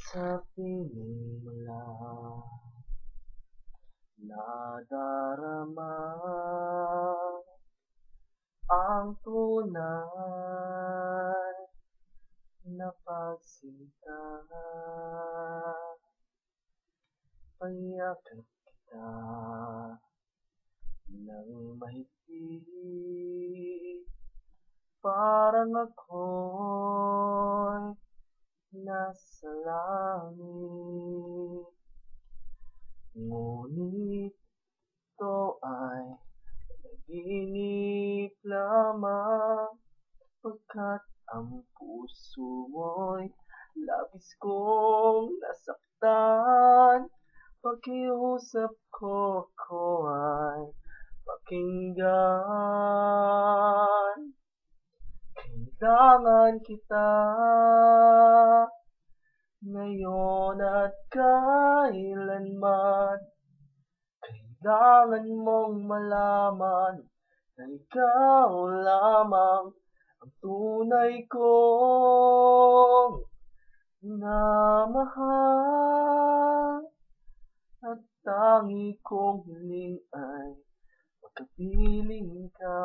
Sa piling mo lang nadarama ang tunay na pagsinta. Payakap kita ng mahigpit, parang ako'y nasa langit. Ngunit ito ay panaginip lamang, pagkat ang puso mo'y labis kong nasaktan. Pakiusap ko, ako ay pakinggan. Kailangan kita ngayon at kailanman. Kailangan mong malaman na ikaw lamang ang tunay kong minamahal. At tangi kong hiling ay magkapiling ka.